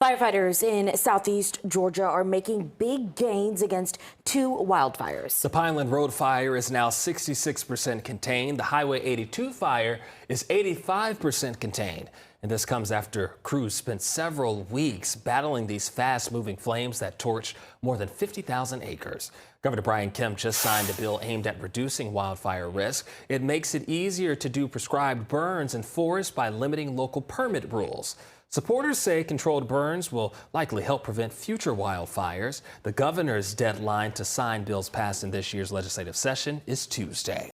Firefighters in southeast Georgia are making big gains against two wildfires. The Pineland Road fire is now 66% contained. The Highway 82 fire is 85% contained. And this comes after crews spent several weeks battling these fast-moving flames that torched more than 50,000 acres. Governor Brian Kemp just signed a bill aimed at reducing wildfire risk. It makes it easier to do prescribed burns in forests by limiting local permit rules. Supporters say controlled burns will likely help prevent future wildfires. The governor's deadline to sign bills passed in this year's legislative session is Tuesday.